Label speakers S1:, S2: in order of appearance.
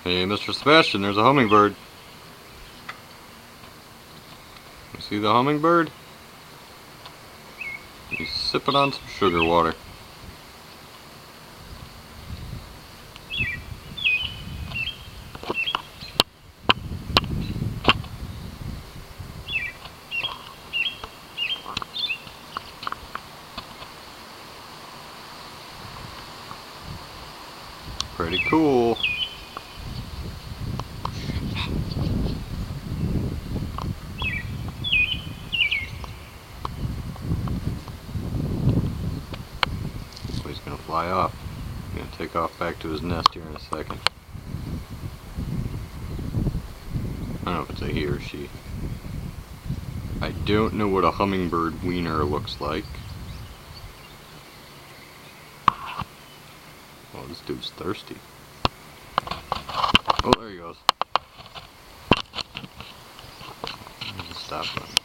S1: Hey, Mr. Sebastian, there's a hummingbird. You see the hummingbird? He's sipping on some sugar water. Pretty cool. So he's gonna fly off. He's gonna take off back to his nest here in a second. I don't know if it's a he or she. I don't know what a hummingbird wiener looks like. Oh, this dude's thirsty. Oh, there he goes. Stop him.